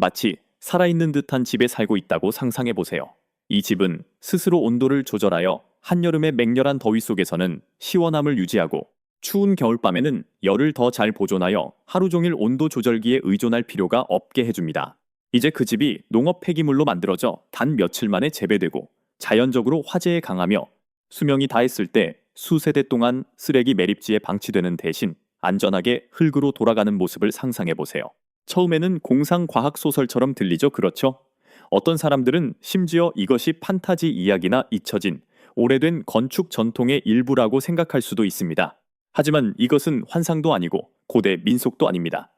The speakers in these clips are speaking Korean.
마치 살아있는 듯한 집에 살고 있다고 상상해 보세요. 이 집은 스스로 온도를 조절하여 한여름의 맹렬한 더위 속에서는 시원함을 유지하고 추운 겨울밤에는 열을 더 잘 보존하여 하루 종일 온도 조절기에 의존할 필요가 없게 해줍니다. 이제 그 집이 농업 폐기물로 만들어져 단 며칠 만에 재배되고 자연적으로 화재에 강하며 수명이 다했을 때 수세대 동안 쓰레기 매립지에 방치되는 대신 안전하게 흙으로 돌아가는 모습을 상상해 보세요. 처음에는 공상 과학 소설처럼 들리죠, 그렇죠? 어떤 사람들은 심지어 이것이 판타지 이야기나 잊혀진 오래된 건축 전통의 일부라고 생각할 수도 있습니다. 하지만 이것은 환상도 아니고 고대 민속도 아닙니다.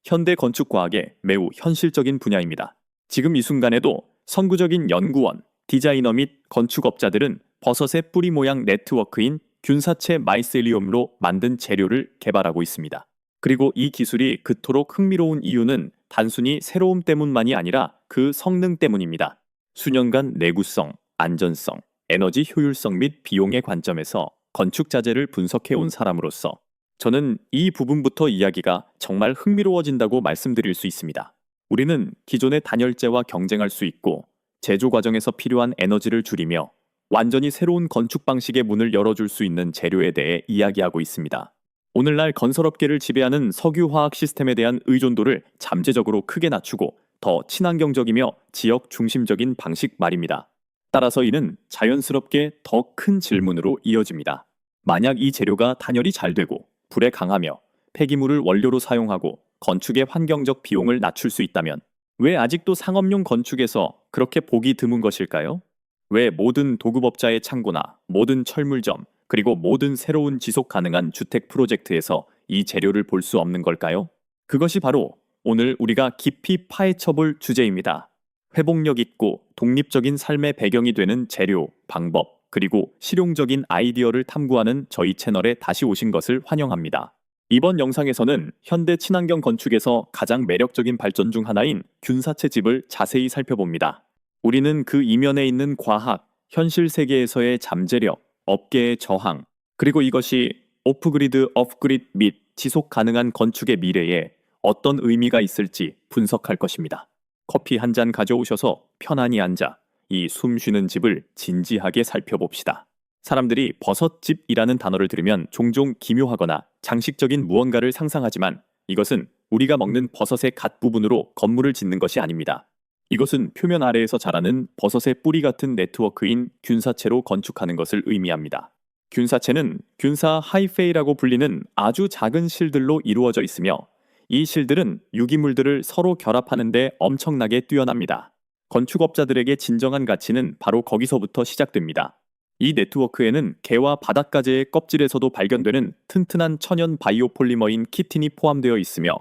현대 건축 과학의 매우 현실적인 분야입니다. 지금 이 순간에도 선구적인 연구원, 디자이너 및 건축업자들은 버섯의 뿌리 모양 네트워크인 균사체 마이셀리움으로 만든 재료를 개발하고 있습니다. 그리고 이 기술이 그토록 흥미로운 이유는 단순히 새로움 때문만이 아니라 그 성능 때문입니다. 수년간 내구성, 안전성, 에너지 효율성 및 비용의 관점에서 건축 자재를 분석해 온 사람으로서 저는 이 부분부터 이야기가 정말 흥미로워진다고 말씀드릴 수 있습니다. 우리는 기존의 단열재와 경쟁할 수 있고 제조 과정에서 필요한 에너지를 줄이며 완전히 새로운 건축 방식의 문을 열어줄 수 있는 재료에 대해 이야기하고 있습니다. 오늘날 건설업계를 지배하는 석유화학 시스템에 대한 의존도를 잠재적으로 크게 낮추고 더 친환경적이며 지역 중심적인 방식 말입니다. 따라서 이는 자연스럽게 더 큰 질문으로 이어집니다. 만약 이 재료가 단열이 잘 되고 불에 강하며 폐기물을 원료로 사용하고 건축의 환경적 비용을 낮출 수 있다면 왜 아직도 상업용 건축에서 그렇게 보기 드문 것일까요? 왜 모든 도급업자의 창고나 모든 철물점 그리고 모든 새로운 지속 가능한 주택 프로젝트에서 이 재료를 볼 수 없는 걸까요? 그것이 바로 오늘 우리가 깊이 파헤쳐 볼 주제입니다. 회복력 있고 독립적인 삶의 배경이 되는 재료, 방법, 그리고 실용적인 아이디어를 탐구하는 저희 채널에 다시 오신 것을 환영합니다. 이번 영상에서는 현대 친환경 건축에서 가장 매력적인 발전 중 하나인 균사체 집을 자세히 살펴봅니다. 우리는 그 이면에 있는 과학, 현실 세계에서의 잠재력, 업계의 저항, 그리고 이것이 오프그리드, 업그리드 및 지속 가능한 건축의 미래에 어떤 의미가 있을지 분석할 것입니다. 커피 한 잔 가져오셔서 편안히 앉아 이 숨 쉬는 집을 진지하게 살펴봅시다. 사람들이 버섯집이라는 단어를 들으면 종종 기묘하거나 장식적인 무언가를 상상하지만 이것은 우리가 먹는 버섯의 갓 부분으로 건물을 짓는 것이 아닙니다. 이것은 표면 아래에서 자라는 버섯의 뿌리 같은 네트워크인 균사체로 건축하는 것을 의미합니다. 균사체는 균사 하이페이라고 불리는 아주 작은 실들로 이루어져 있으며 이 실들은 유기물들을 서로 결합하는 데 엄청나게 뛰어납니다. 건축업자들에게 진정한 가치는 바로 거기서부터 시작됩니다. 이 네트워크에는 개와 바닷가재의 껍질에서도 발견되는 튼튼한 천연 바이오폴리머인 키틴이 포함되어 있으며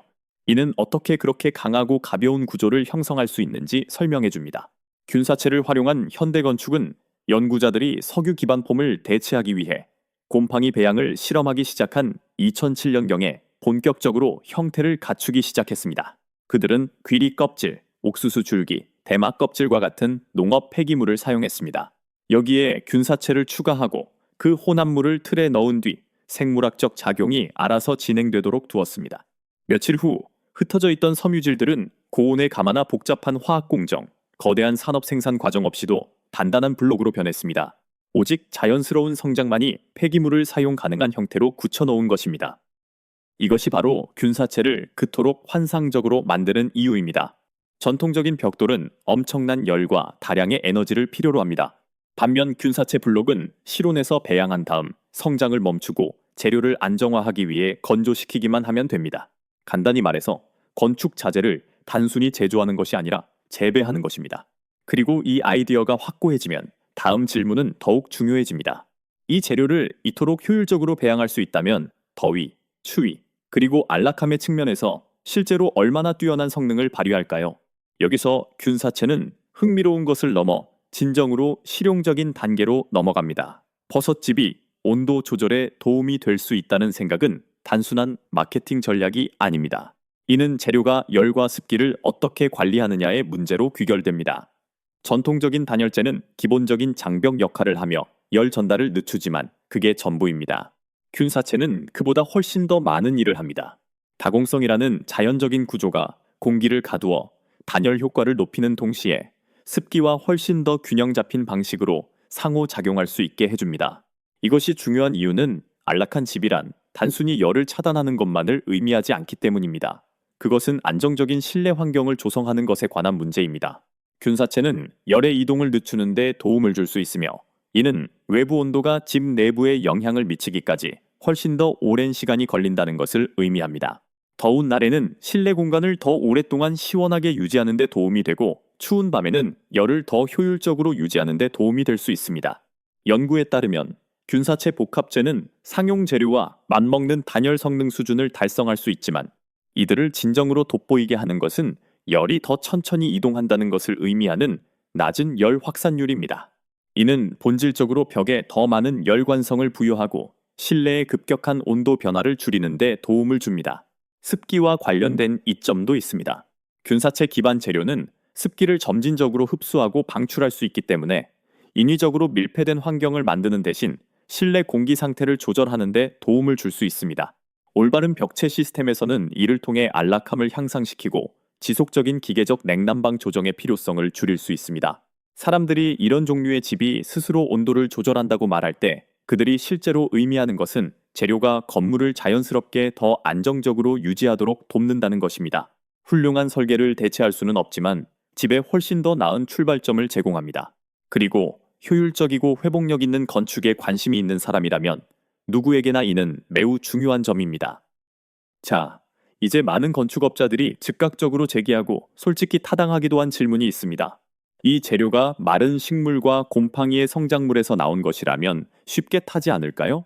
이는 어떻게 그렇게 강하고 가벼운 구조를 형성할 수 있는지 설명해 줍니다. 균사체를 활용한 현대 건축은 연구자들이 석유 기반 폼을 대체하기 위해 곰팡이 배양을 실험하기 시작한 2007년경에 본격적으로 형태를 갖추기 시작했습니다. 그들은 귀리 껍질, 옥수수 줄기, 대마 껍질과 같은 농업 폐기물을 사용했습니다. 여기에 균사체를 추가하고 그 혼합물을 틀에 넣은 뒤 생물학적 작용이 알아서 진행되도록 두었습니다. 며칠 후 흩어져 있던 섬유질들은 고온에 감아나 복잡한 화학 공정, 거대한 산업 생산 과정 없이도 단단한 블록으로 변했습니다. 오직 자연스러운 성장만이 폐기물을 사용 가능한 형태로 굳혀놓은 것입니다. 이것이 바로 균사체를 그토록 환상적으로 만드는 이유입니다. 전통적인 벽돌은 엄청난 열과 다량의 에너지를 필요로 합니다. 반면 균사체 블록은 실온에서 배양한 다음 성장을 멈추고 재료를 안정화하기 위해 건조시키기만 하면 됩니다. 간단히 말해서 건축 자재를 단순히 제조하는 것이 아니라 재배하는 것입니다. 그리고 이 아이디어가 확고해지면 다음 질문은 더욱 중요해집니다. 이 재료를 이토록 효율적으로 배양할 수 있다면 더위, 추위, 그리고 안락함의 측면에서 실제로 얼마나 뛰어난 성능을 발휘할까요? 여기서 균사체는 흥미로운 것을 넘어 진정으로 실용적인 단계로 넘어갑니다. 버섯집이 온도 조절에 도움이 될 수 있다는 생각은 단순한 마케팅 전략이 아닙니다. 이는 재료가 열과 습기를 어떻게 관리하느냐의 문제로 귀결됩니다. 전통적인 단열재는 기본적인 장벽 역할을 하며 열 전달을 늦추지만 그게 전부입니다. 균사체는 그보다 훨씬 더 많은 일을 합니다. 다공성이라는 자연적인 구조가 공기를 가두어 단열 효과를 높이는 동시에 습기와 훨씬 더 균형 잡힌 방식으로 상호작용할 수 있게 해줍니다. 이것이 중요한 이유는 안락한 집이란 단순히 열을 차단하는 것만을 의미하지 않기 때문입니다. 그것은 안정적인 실내 환경을 조성하는 것에 관한 문제입니다. 균사체는 열의 이동을 늦추는 데 도움을 줄 수 있으며, 이는 외부 온도가 집 내부에 영향을 미치기까지 훨씬 더 오랜 시간이 걸린다는 것을 의미합니다. 더운 날에는 실내 공간을 더 오랫동안 시원하게 유지하는 데 도움이 되고, 추운 밤에는 열을 더 효율적으로 유지하는 데 도움이 될 수 있습니다. 연구에 따르면 균사체 복합재는 상용 재료와 맞먹는 단열 성능 수준을 달성할 수 있지만, 이들을 진정으로 돋보이게 하는 것은 열이 더 천천히 이동한다는 것을 의미하는 낮은 열 확산율입니다. 이는 본질적으로 벽에 더 많은 열관성을 부여하고 실내의 급격한 온도 변화를 줄이는 데 도움을 줍니다. 습기와 관련된 이점도 있습니다. 균사체 기반 재료는 습기를 점진적으로 흡수하고 방출할 수 있기 때문에 인위적으로 밀폐된 환경을 만드는 대신 실내 공기 상태를 조절하는 데 도움을 줄 수 있습니다. 올바른 벽체 시스템에서는 이를 통해 안락함을 향상시키고 지속적인 기계적 냉난방 조정의 필요성을 줄일 수 있습니다. 사람들이 이런 종류의 집이 스스로 온도를 조절한다고 말할 때 그들이 실제로 의미하는 것은 재료가 건물을 자연스럽게 더 안정적으로 유지하도록 돕는다는 것입니다. 훌륭한 설계를 대체할 수는 없지만 집에 훨씬 더 나은 출발점을 제공합니다. 그리고 효율적이고 회복력 있는 건축에 관심이 있는 사람이라면 누구에게나 이는 매우 중요한 점입니다. 자, 이제 많은 건축업자들이 즉각적으로 제기하고 솔직히 타당하기도 한 질문이 있습니다. 이 재료가 마른 식물과 곰팡이의 성작물에서 나온 것이라면 쉽게 타지 않을까요?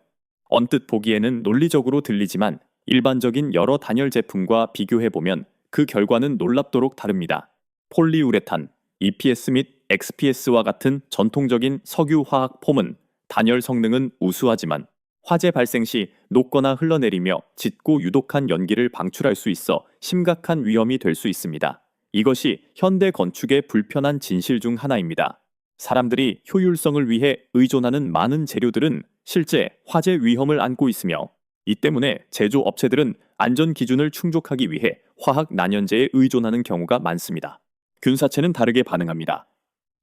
언뜻 보기에는 논리적으로 들리지만 일반적인 여러 단열 제품과 비교해보면 그 결과는 놀랍도록 다릅니다. 폴리우레탄, EPS 및 XPS와 같은 전통적인 석유 화학 폼은 단열 성능은 우수하지만 화재 발생 시 녹거나 흘러내리며 짙고 유독한 연기를 방출할 수 있어 심각한 위험이 될 수 있습니다. 이것이 현대 건축의 불편한 진실 중 하나입니다. 사람들이 효율성을 위해 의존하는 많은 재료들은 실제 화재 위험을 안고 있으며, 이 때문에 제조업체들은 안전 기준을 충족하기 위해 화학 난연제에 의존하는 경우가 많습니다. 균사체는 다르게 반응합니다.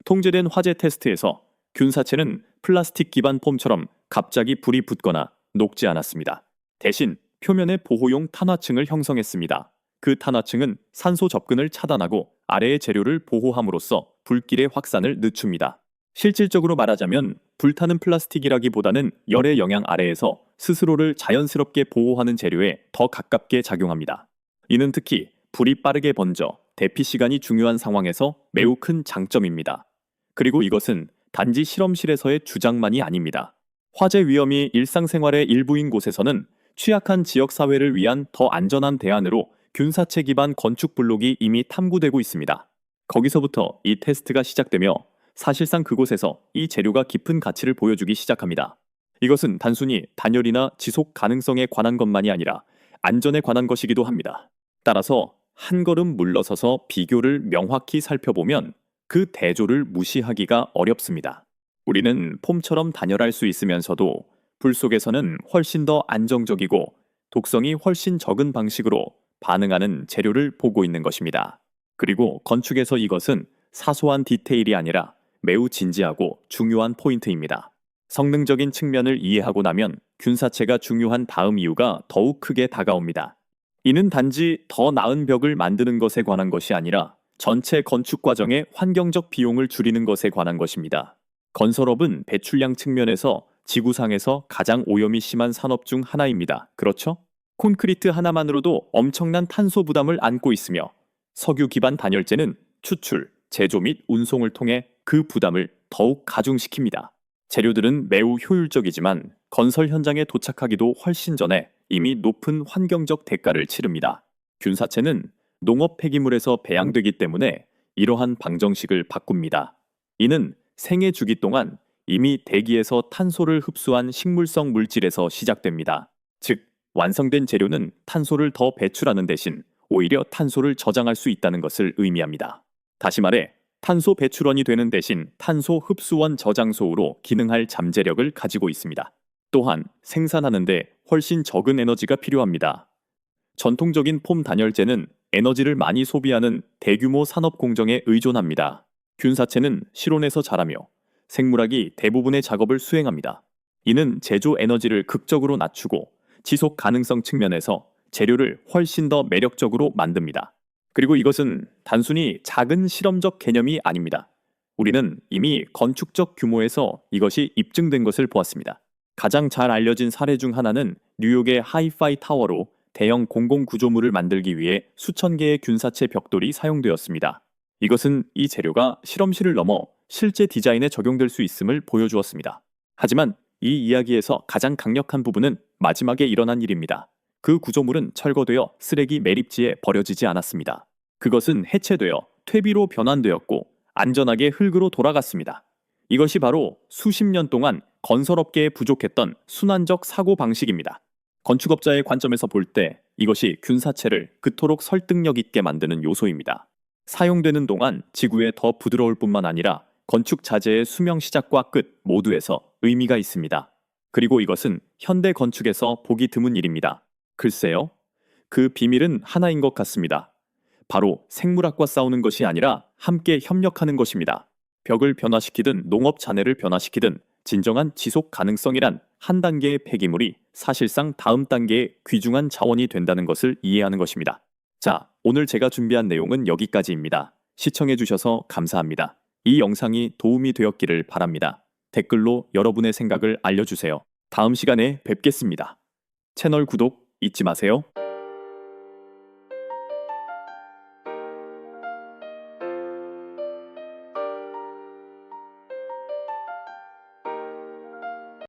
통제된 화재 테스트에서 균사체는 플라스틱 기반 폼처럼 갑자기 불이 붙거나 녹지 않았습니다. 대신 표면에 보호용 탄화층을 형성했습니다. 그 탄화층은 산소 접근을 차단하고 아래의 재료를 보호함으로써 불길의 확산을 늦춥니다. 실질적으로 말하자면 불타는 플라스틱이라기보다는 열의 영향 아래에서 스스로를 자연스럽게 보호하는 재료에 더 가깝게 작용합니다. 이는 특히 불이 빠르게 번져 대피 시간이 중요한 상황에서 매우 큰 장점입니다. 그리고 이것은 단지 실험실에서의 주장만이 아닙니다. 화재 위험이 일상생활의 일부인 곳에서는 취약한 지역사회를 위한 더 안전한 대안으로 균사체 기반 건축 블록이 이미 탐구되고 있습니다. 거기서부터 이 테스트가 시작되며 사실상 그곳에서 이 재료가 깊은 가치를 보여주기 시작합니다. 이것은 단순히 단열이나 지속 가능성에 관한 것만이 아니라 안전에 관한 것이기도 합니다. 따라서 한 걸음 물러서서 비교를 명확히 살펴보면 그 대조를 무시하기가 어렵습니다. 우리는 폼처럼 단열할 수 있으면서도 불 속에서는 훨씬 더 안정적이고 독성이 훨씬 적은 방식으로 반응하는 재료를 보고 있는 것입니다. 그리고 건축에서 이것은 사소한 디테일이 아니라 매우 진지하고 중요한 포인트입니다. 성능적인 측면을 이해하고 나면 균사체가 중요한 다음 이유가 더욱 크게 다가옵니다. 이는 단지 더 나은 벽을 만드는 것에 관한 것이 아니라 전체 건축 과정의 환경적 비용을 줄이는 것에 관한 것입니다. 건설업은 배출량 측면에서 지구상에서 가장 오염이 심한 산업 중 하나입니다. 그렇죠? 콘크리트 하나만으로도 엄청난 탄소 부담을 안고 있으며 석유 기반 단열재는 추출, 제조 및 운송을 통해 그 부담을 더욱 가중시킵니다. 재료들은 매우 효율적이지만 건설 현장에 도착하기도 훨씬 전에 이미 높은 환경적 대가를 치릅니다. 균사체는 농업 폐기물에서 배양되기 때문에 이러한 방정식을 바꿉니다. 이는 생애 주기 동안 이미 대기에서 탄소를 흡수한 식물성 물질에서 시작됩니다. 즉, 완성된 재료는 탄소를 더 배출하는 대신 오히려 탄소를 저장할 수 있다는 것을 의미합니다. 다시 말해, 탄소 배출원이 되는 대신 탄소 흡수원 저장소로 기능할 잠재력을 가지고 있습니다. 또한 생산하는 데 훨씬 적은 에너지가 필요합니다. 전통적인 폼 단열재는 에너지를 많이 소비하는 대규모 산업 공정에 의존합니다. 균사체는 실온에서 자라며 생물학이 대부분의 작업을 수행합니다. 이는 제조 에너지를 극적으로 낮추고 지속 가능성 측면에서 재료를 훨씬 더 매력적으로 만듭니다. 그리고 이것은 단순히 작은 실험적 개념이 아닙니다. 우리는 이미 건축적 규모에서 이것이 입증된 것을 보았습니다. 가장 잘 알려진 사례 중 하나는 뉴욕의 하이파이 타워로 대형 공공구조물을 만들기 위해 수천 개의 균사체 벽돌이 사용되었습니다. 이것은 이 재료가 실험실을 넘어 실제 디자인에 적용될 수 있음을 보여주었습니다. 하지만 이 이야기에서 가장 강력한 부분은 마지막에 일어난 일입니다. 그 구조물은 철거되어 쓰레기 매립지에 버려지지 않았습니다. 그것은 해체되어 퇴비로 변환되었고 안전하게 흙으로 돌아갔습니다. 이것이 바로 수십 년 동안 건설업계에 부족했던 순환적 사고 방식입니다. 건축업자의 관점에서 볼 때 이것이 균사체를 그토록 설득력 있게 만드는 요소입니다. 사용되는 동안 지구에 더 부드러울 뿐만 아니라 건축 자재의 수명 시작과 끝 모두에서 의미가 있습니다. 그리고 이것은 현대 건축에서 보기 드문 일입니다. 글쎄요, 그 비밀은 하나인 것 같습니다. 바로 생물학과 싸우는 것이 아니라 함께 협력하는 것입니다. 벽을 변화시키든 농업 잔해를 변화시키든 진정한 지속 가능성이란 한 단계의 폐기물이 사실상 다음 단계의 귀중한 자원이 된다는 것을 이해하는 것입니다. 자, 오늘 제가 준비한 내용은 여기까지입니다. 시청해주셔서 감사합니다. 이 영상이 도움이 되었기를 바랍니다. 댓글로 여러분의 생각을 알려주세요. 다음 시간에 뵙겠습니다. 채널 구독 잊지 마세요.